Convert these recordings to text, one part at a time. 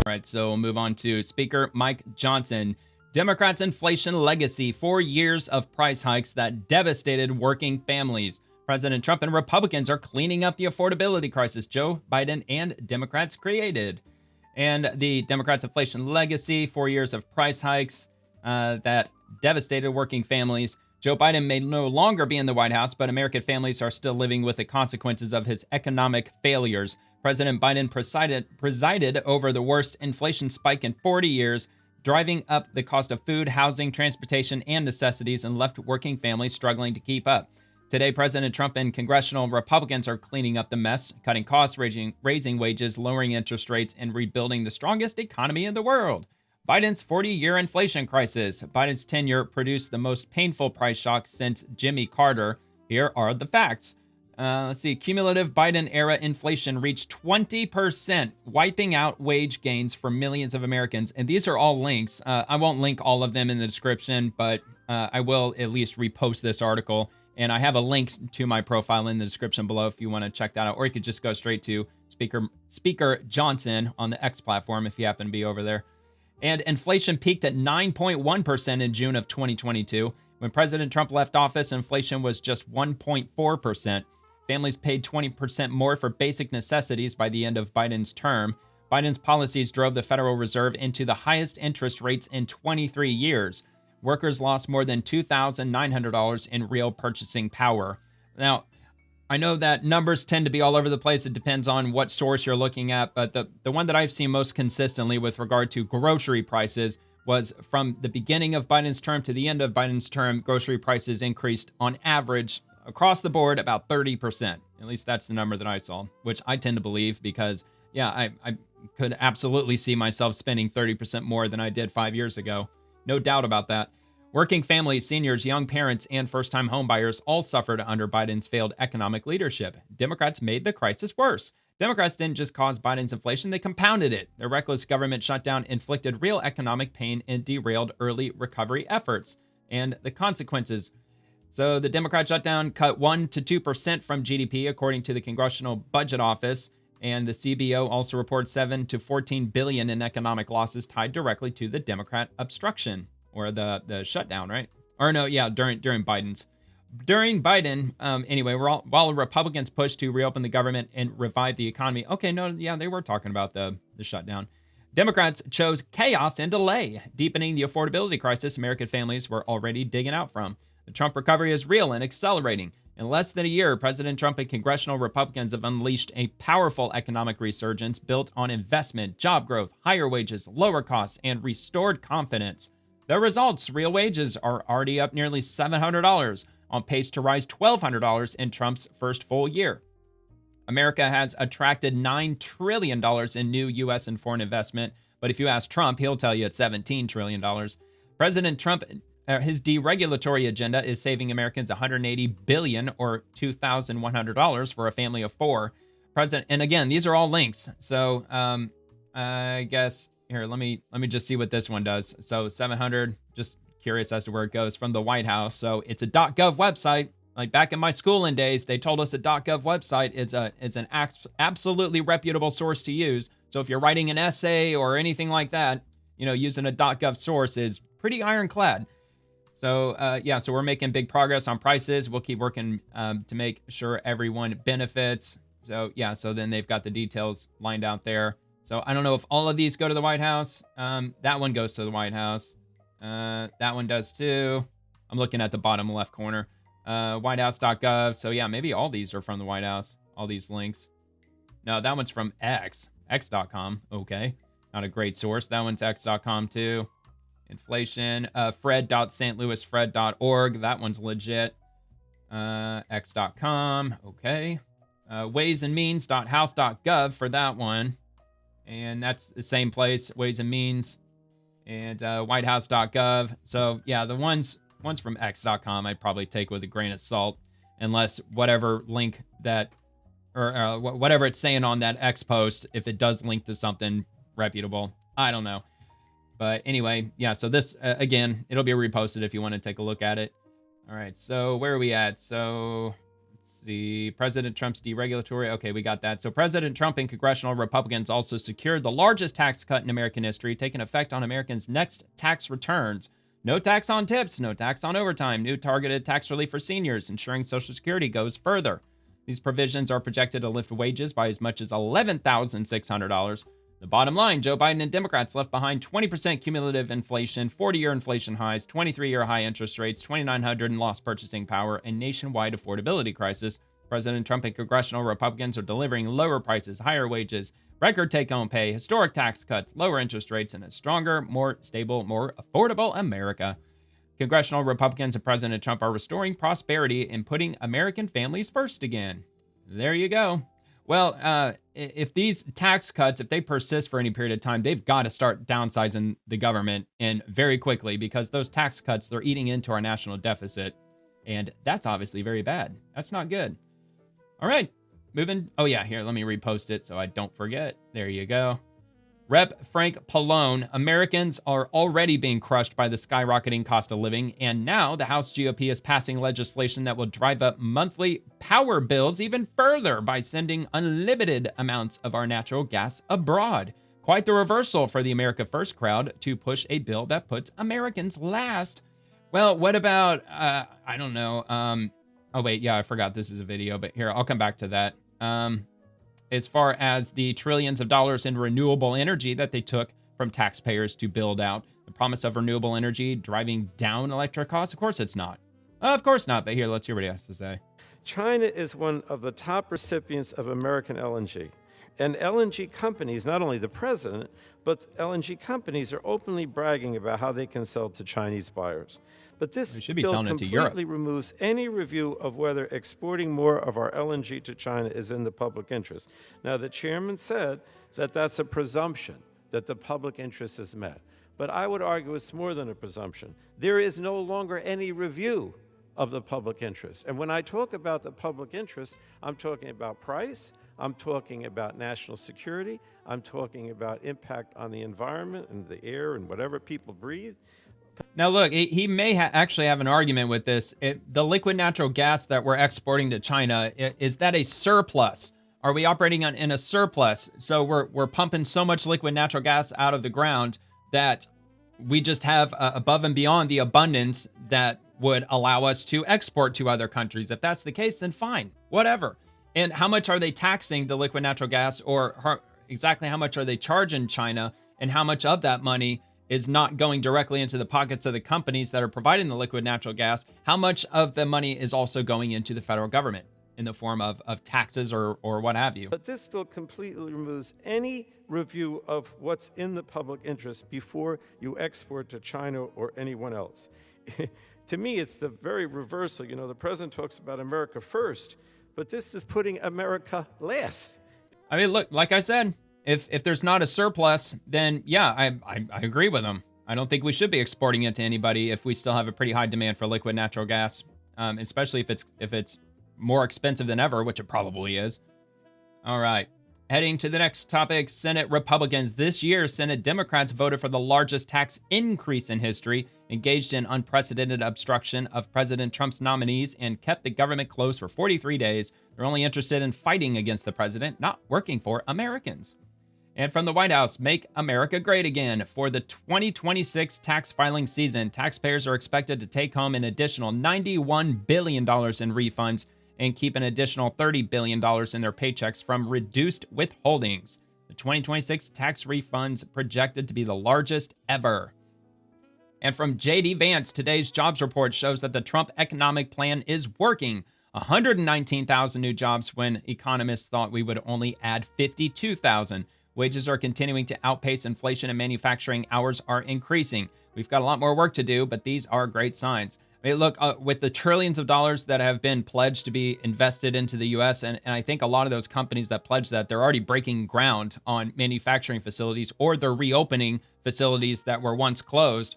right, so we'll move on to Speaker Mike Johnson. Democrats' inflation legacy, 4 years of price hikes that devastated working families. President Trump and Republicans are cleaning up the affordability crisis Joe Biden and Democrats created. And the Democrats' inflation legacy, 4 years of price hikes that devastated working families. Joe Biden may no longer be in the White House, but American families are still living with the consequences of his economic failures. President Biden presided over the worst inflation spike in 40 years, driving up the cost of food, housing, transportation, and necessities, and left working families struggling to keep up. Today, President Trump and congressional Republicans are cleaning up the mess, cutting costs, raising wages, lowering interest rates, and rebuilding the strongest economy in the world. Biden's 40-year inflation crisis. Biden's tenure produced the most painful price shock since Jimmy Carter. Here are the facts. Let's see. Cumulative Biden-era inflation reached 20%, wiping out wage gains for millions of Americans. And these are all links. I won't link all of them in the description, but I will at least repost this article. And I have a link to my profile in the description below if you want to check that out. Or you could just go straight to Speaker Johnson on the X platform if you happen to be over there. And inflation peaked at 9.1% in June of 2022. When President Trump left office, inflation was just 1.4%. Families paid 20% more for basic necessities by the end of Biden's term. Biden's policies drove the Federal Reserve into the highest interest rates in 23 years. Workers lost more than $2,900 in real purchasing power. Now, I know that numbers tend to be all over the place. It depends on what source you're looking at, but the one that I've seen most consistently with regard to grocery prices was from the beginning of Biden's term to the end of Biden's term, grocery prices increased on average across the board about 30%. At least that's the number that I saw, which I tend to believe because, yeah, I could absolutely see myself spending 30% more than I did 5 years ago. No doubt about that. Working families, seniors, young parents, and first-time homebuyers all suffered under Biden's failed economic leadership. Democrats made the crisis worse. Democrats didn't just cause Biden's inflation, they compounded it. Their reckless government shutdown inflicted real economic pain and derailed early recovery efforts. And the consequences. So the Democrat shutdown cut 1 to 2% from GDP, according to the Congressional Budget Office. And the CBO also reports 7 to 14 billion in economic losses tied directly to the Democrat obstruction. Or the shutdown, right? Or no, yeah, during Biden's. During Biden, anyway, while Republicans pushed to reopen the government and revive the economy. Okay, no, yeah, they were talking about the shutdown. Democrats chose chaos and delay, deepening the affordability crisis American families were already digging out from. The Trump recovery is real and accelerating. In less than a year, President Trump and congressional Republicans have unleashed a powerful economic resurgence built on investment, job growth, higher wages, lower costs, and restored confidence. The results, real wages are already up nearly $700, on pace to rise $1,200 in Trump's first full year. America has attracted $9 trillion in new U.S. and foreign investment, but if you ask Trump, he'll tell you it's $17 trillion. President Trump, his deregulatory agenda is saving Americans $180 billion or $2,100 for a family of four. And again, these are all links. So I guess... Here, let me just see what this one does. So 700, just curious as to where it goes from the White House. So it's a .gov website. Like back in my schooling days, they told us a .gov website is an absolutely reputable source to use. So if you're writing an essay or anything like that, using a .gov source is pretty ironclad. So yeah, so we're making big progress on prices. We'll keep working to make sure everyone benefits. So yeah, so then they've got the details lined out there. So I don't know if all of these go to the White House. That one goes to the White House. That one does too. I'm looking at the bottom left corner. Whitehouse.gov. So yeah, maybe all these are from the White House. All these links. No, that one's from X.com. Okay. Not a great source. That one's X.com too. Inflation. Fred.stlouisfred.org. That one's legit. X.com. Okay. Ways and means.house.gov for that one. And that's the same place, Ways and Means, and whitehouse.gov. So, yeah, the ones from x.com I'd probably take with a grain of salt, unless whatever link that, or whatever it's saying on that X post, if it does link to something reputable. I don't know. But anyway, yeah, so this, again, it'll be reposted if you want to take a look at it. All right, so where are we at? So, let's see. President Trump's deregulatory. Okay, we got that. So President Trump and congressional Republicans also secured the largest tax cut in American history, taking effect on Americans' next tax returns. No tax on tips, no tax on overtime, new targeted tax relief for seniors, ensuring Social Security goes further. These provisions are projected to lift wages by as much as $11,600. The bottom line, Joe Biden and Democrats left behind 20% cumulative inflation, 40-year inflation highs, 23-year high interest rates, 2,900 in lost purchasing power, and nationwide affordability crisis. President Trump and congressional Republicans are delivering lower prices, higher wages, record take-home pay, historic tax cuts, lower interest rates, and a stronger, more stable, more affordable America. Congressional Republicans and President Trump are restoring prosperity and putting American families first again. There you go. Well, if these tax cuts, if they persist for any period of time, they've got to start downsizing the government and very quickly, because those tax cuts, they're eating into our national deficit. And that's obviously very bad. That's not good. All right, moving. Oh, yeah, here, let me repost it so I don't forget. There you go. Rep. Frank Pallone, Americans are already being crushed by the skyrocketing cost of living, and now the House GOP is passing legislation that will drive up monthly power bills even further by sending unlimited amounts of our natural gas abroad. Quite the reversal for the America First crowd to push a bill that puts Americans last. Well, what about, I don't know. Oh, wait, yeah, I forgot this is a video, but here, I'll come back to that. As far as the trillions of dollars in renewable energy that they took from taxpayers to build out. The promise of renewable energy driving down electric costs? Of course it's not. Of course not, but here, let's hear what he has to say. China is one of the top recipients of American LNG. And LNG companies, not only the president, but LNG companies are openly bragging about how they can sell to Chinese buyers. But this bill completely removes any review of whether exporting more of our LNG to China is in the public interest. Now, the chairman said that that's a presumption, that the public interest is met. But I would argue it's more than a presumption. There is no longer any review of the public interest. And when I talk about the public interest, I'm talking about price, I'm talking about national security, I'm talking about impact on the environment and the air and whatever people breathe. Now, look, he may actually have an argument with this. The liquid natural gas that we're exporting to China, is that a surplus? Are we operating in a surplus? So we're pumping so much liquid natural gas out of the ground that we just have above and beyond the abundance that would allow us to export to other countries. If that's the case, then fine, whatever. And how much are they taxing the liquid natural gas, or exactly how much are they charging China, and how much of that money is not going directly into the pockets of the companies that are providing the liquid natural gas? How much of the money is also going into the federal government in the form of taxes or what have you? But this bill completely removes any review of what's in the public interest before you export to China or anyone else. To me, it's the very reversal. You know, the president talks about America first, but this is putting America last. I mean, look, like I said, if there's not a surplus, then yeah, I agree with him. I don't think we should be exporting it to anybody if we still have a pretty high demand for liquid natural gas, especially if it's more expensive than ever, which it probably is. All right. Heading to the next topic, Senate Republicans. This year, Senate Democrats voted for the largest tax increase in history, engaged in unprecedented obstruction of President Trump's nominees, and kept the government closed for 43 days. They're only interested in fighting against the president, not working for Americans. And from the White House, make America great again. For the 2026 tax filing season, taxpayers are expected to take home an additional $91 billion in refunds and keep an additional $30 billion in their paychecks from reduced withholdings. The 2026 tax refunds projected to be the largest ever. And from J.D. Vance, today's jobs report shows that the Trump economic plan is working. 119,000 new jobs when economists thought we would only add 52,000. Wages are continuing to outpace inflation and manufacturing hours are increasing. We've got a lot more work to do, but these are great signs. I mean, look, with the trillions of dollars that have been pledged to be invested into the U.S., and I think a lot of those companies that pledged that, they're already breaking ground on manufacturing facilities, or they're reopening facilities that were once closed.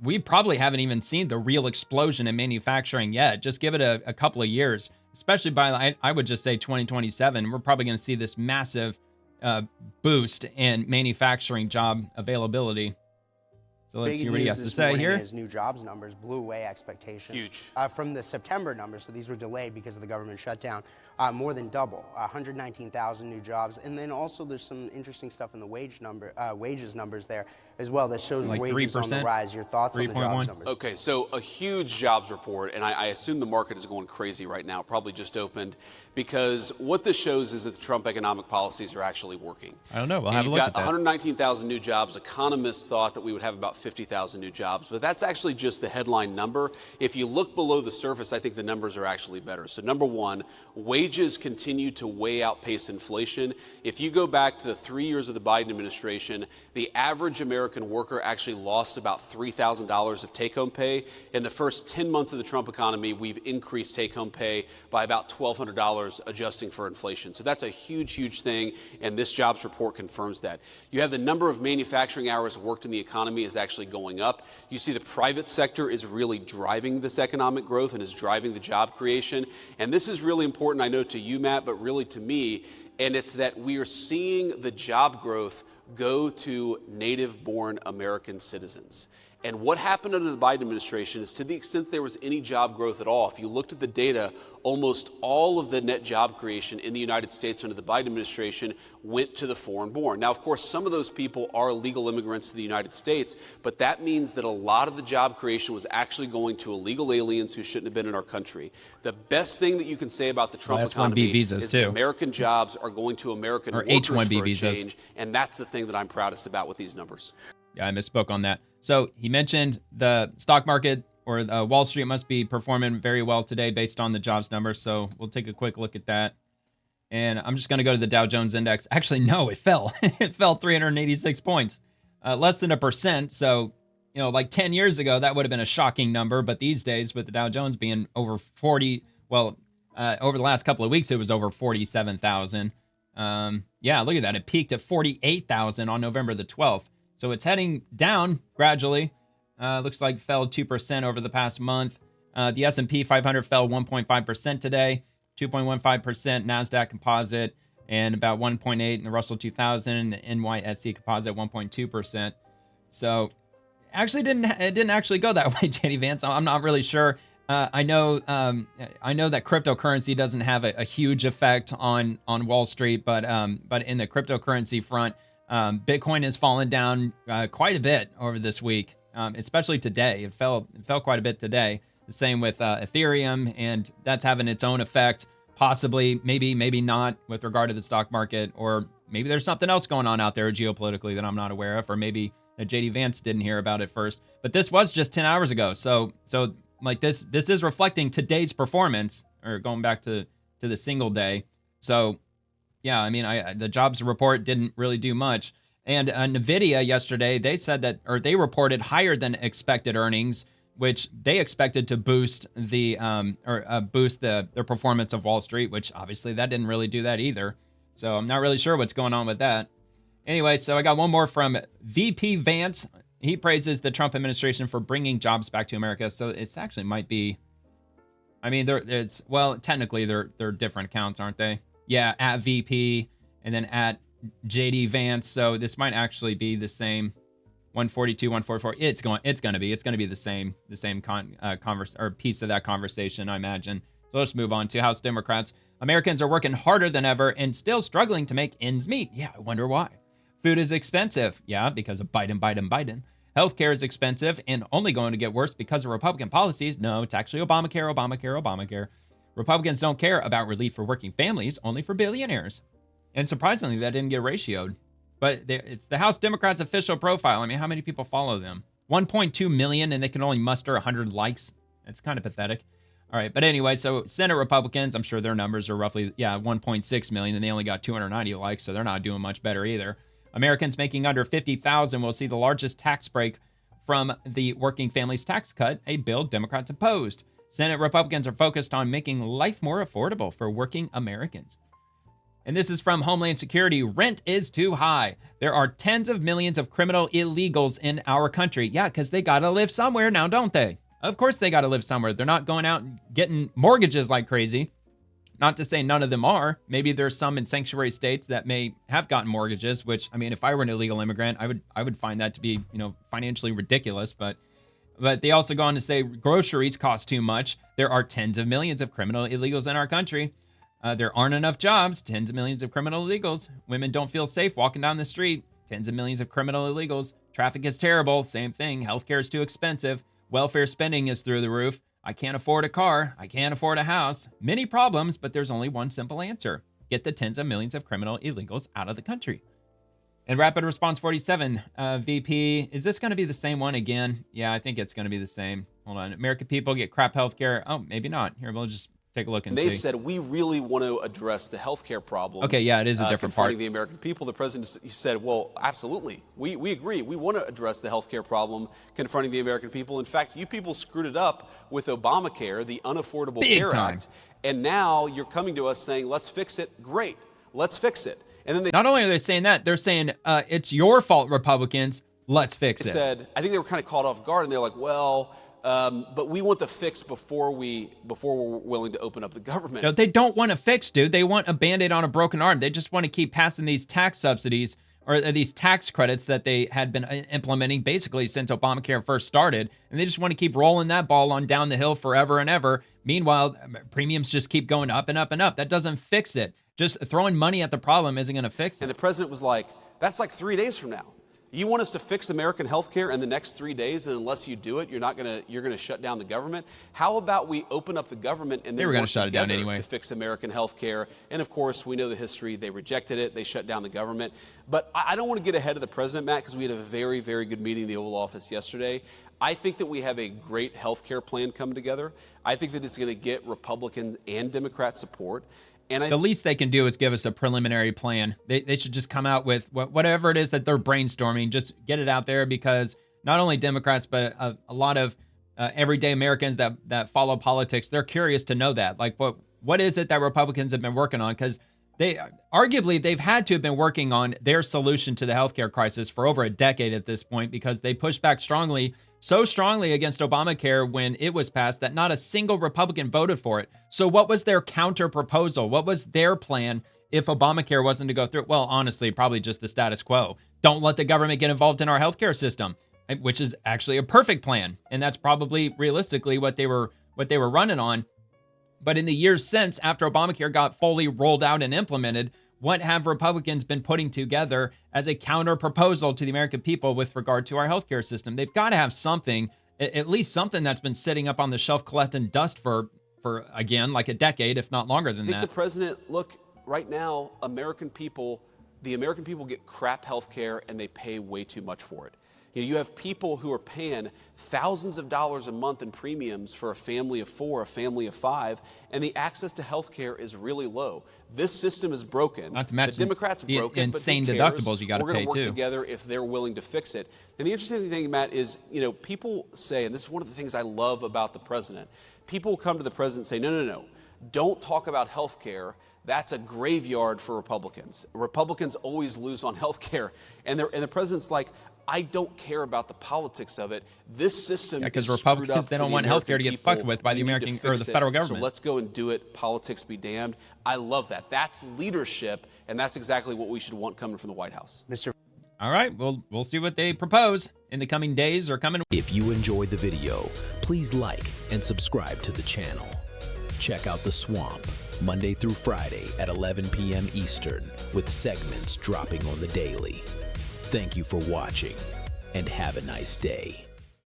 We probably haven't even seen the real explosion in manufacturing yet. Just give it a couple of years, especially by, I would just say 2027. We're probably going to see this massive boost in manufacturing job availability. So let's Big see what he news has to this say morning here. is new jobs numbers blew away expectations. Huge. From the September numbers, so these were delayed because of the government shutdown, more than double, 119,000 new jobs. And then also there's some interesting stuff in the wages numbers there as well that shows Like wages 3%? on the rise. Your thoughts on the jobs 3.1? numbers? Okay, so a huge jobs report, and I assume the market is going crazy right now, probably just opened, because what this shows is that the Trump economic policies are actually working. I don't know. We'll And have a you've look got at that. 119,000 new jobs. Economists thought that we would have about 50,000 new jobs, but that's actually just the headline number. If you look below the surface, I think the numbers are actually better. So number one, wages continue to way outpace inflation. If you go back to the 3 years of the Biden administration, the average American worker actually lost about $3,000 of take-home pay. In the first 10 months of the Trump economy, we've increased take-home pay by about $1,200, adjusting for inflation. So that's a huge, huge thing, and this jobs report confirms that. You have the number of manufacturing hours worked in the economy is actually going up. You see the private sector is really driving this economic growth and is driving the job creation. And this is really important, I know, to you, Matt, but really to me, and it's that we are seeing the job growth go to native-born American citizens. And what happened under the Biden administration is, to the extent there was any job growth at all, if you looked at the data, almost all of the net job creation in the United States under the Biden administration went to the foreign-born. Now, of course, some of those people are illegal immigrants to the United States, but that means that a lot of the job creation was actually going to illegal aliens who shouldn't have been in our country. The best thing that you can say about the Trump economy visas is too. that American jobs are going to American Or workers H-1B for a visas. change, and that's the thing that I'm proudest about with these numbers. Yeah, I misspoke on that. So he mentioned the stock market or Wall Street must be performing very well today based on the jobs numbers. So we'll take a quick look at that. And I'm just going to go to the Dow Jones Index. Actually, no, it fell. It fell 386 points, less than 1%. So, like 10 years ago, that would have been a shocking number. But these days, with the Dow Jones being over 40, over the last couple of weeks, it was over 47,000. Yeah, look at that. It peaked at 48,000 on November the 12th. So it's heading down gradually. Looks like fell 2% over the past month. The S&P 500 fell 1.5% today, 2.15% NASDAQ composite, and about 1.8% in the Russell 2000, the NYSE composite 1.2%. So actually it didn't actually go that way, JD Vance. I'm not really sure. I know that cryptocurrency doesn't have a huge effect on Wall Street, but in the cryptocurrency front, Bitcoin has fallen down quite a bit over this week, especially today. It fell quite a bit today. The same with Ethereum, and that's having its own effect. Possibly, maybe not with regard to the stock market, or maybe there's something else going on out there geopolitically that I'm not aware of, or maybe that JD Vance didn't hear about it first. But this was just 10 hours ago, so like this is reflecting today's performance, or going back to the single day. So. Yeah, I mean, the jobs report didn't really do much. And NVIDIA yesterday, they reported higher than expected earnings, which they expected to boost their performance of Wall Street, which obviously that didn't really do that either. So I'm not really sure what's going on with that. Anyway, so I got one more from VP Vance. He praises the Trump administration for bringing jobs back to America. So it's actually might be, I mean, technically they're different accounts, aren't they? Yeah, at VP and then at JD Vance. So this might actually be the same 142, 144. It's going to be the same piece of that conversation, I imagine. So let's move on to House Democrats. Americans are working harder than ever and still struggling to make ends meet. Yeah, I wonder why. Food is expensive. Yeah, because of Biden. Healthcare is expensive and only going to get worse because of Republican policies. No, it's actually Obamacare. Republicans don't care about relief for working families, only for billionaires. And surprisingly, that didn't get ratioed. But it's the House Democrats' official profile. I mean, how many people follow them? 1.2 million, and they can only muster 100 likes. That's kind of pathetic. All right, but anyway, so Senate Republicans, I'm sure their numbers are roughly, 1.6 million, and they only got 290 likes, so they're not doing much better either. Americans making under $50,000 will see the largest tax break from the Working Families Tax Cut, a bill Democrats opposed. Senate Republicans are focused on making life more affordable for working Americans. And this is from Homeland Security. Rent is too high. There are tens of millions of criminal illegals in our country. Yeah, because they got to live somewhere now, don't they? Of course they got to live somewhere. They're not going out and getting mortgages like crazy. Not to say none of them are. Maybe there's some in sanctuary states that may have gotten mortgages, which, I mean, if I were an illegal immigrant, I would find that to be, financially ridiculous. But they also go on to say groceries cost too much. There are tens of millions of criminal illegals in our country. There aren't enough jobs. Tens of millions of criminal illegals. Women don't feel safe walking down the street. Tens of millions of criminal illegals. Traffic is terrible. Same thing. Healthcare is too expensive. Welfare spending is through the roof. I can't afford a car. I can't afford a house. Many problems, but there's only one simple answer. Get the tens of millions of criminal illegals out of the country. And Rapid Response 47, VP, is this going to be the same one again? Yeah, I think it's going to be the same. Hold on. American people get crap healthcare. Oh, maybe not. Here, we'll just take a look and see. They said, we really want to address the healthcare problem. Okay, yeah, it is a different part. Confronting the American people. The president said, well, absolutely. We agree. We want to address the healthcare problem confronting the American people. In fact, you people screwed it up with Obamacare, the Unaffordable Care Act. And now you're coming to us saying, let's fix it. Great. Let's fix it. And then not only are they saying that, they're saying it's your fault, Republicans. Let's fix it. I think they were kind of caught off guard, and they're like, well, but we want the fix before we're willing to open up the government. No, they don't want a fix, dude. They want a Band-Aid on a broken arm. They just want to keep passing these tax subsidies or these tax credits that they had been implementing basically since Obamacare first started. And they just want to keep rolling that ball on down the hill forever and ever. Meanwhile, premiums just keep going up and up and up. That doesn't fix it. Just throwing money at the problem isn't going to fix it. And the president was like, that's like 3 days from now. You want us to fix American health care in the next 3 days, and unless you do it, you're going to shut down the government? How about we open up the government and then work shut it down anyway to fix American health care? And of course, we know the history. They rejected it. They shut down the government. But I don't want to get ahead of the president, Matt, because we had a very, very good meeting in the Oval Office yesterday. I think that we have a great health care plan coming together. I think that it's going to get Republican and Democrat support. And the least they can do is give us a preliminary plan. They should just come out with whatever it is that they're brainstorming. Just get it out there, because not only Democrats, but a lot of everyday Americans that follow politics, they're curious to know that. Like, what is it that Republicans have been working on? Because they've had to have been working on their solution to the healthcare crisis for over a decade at this point, because they pushed back so strongly against Obamacare when it was passed that not a single Republican voted for it. So what was their counter proposal? What was their plan if Obamacare wasn't to go through? Well, honestly, probably just the status quo. Don't let the government get involved in our healthcare system, which is actually a perfect plan. And that's probably realistically what they were running on. But in the years since, after Obamacare got fully rolled out and implemented, what have Republicans been putting together as a counter proposal to the American people with regard to our healthcare system? They've got to have something, at least something that's been sitting up on the shelf collecting dust for again, like a decade, if not longer than that. I think the president, look, right now, the American people get crap healthcare and they pay way too much for it. You have people who are paying thousands of dollars a month in premiums for a family of 4, a family of 5, and the access to health care is really low. This system is broken. Not to mention the Democrats the broken, insane but who cares? deductibles you got to pay, too. We're going to work together if they're willing to fix it. And the interesting thing, Matt, is, people say, and this is one of the things I love about the president, people come to the president and say, no, don't talk about health care. That's a graveyard for Republicans. Republicans always lose on health care. And the president's like, I don't care about the politics of it. This system because Republicans, they don't want healthcare to get fucked with by the American or the federal government. So let's go and do it. Politics be damned. I love that. That's leadership, and that's exactly what we should want coming from the White House. All right, we'll see what they propose in the coming days or coming. If you enjoyed the video, please like and subscribe to the channel. Check out The Swamp, Monday through Friday at 11 p.m. Eastern, with segments dropping on the daily. Thank you for watching, and have a nice day.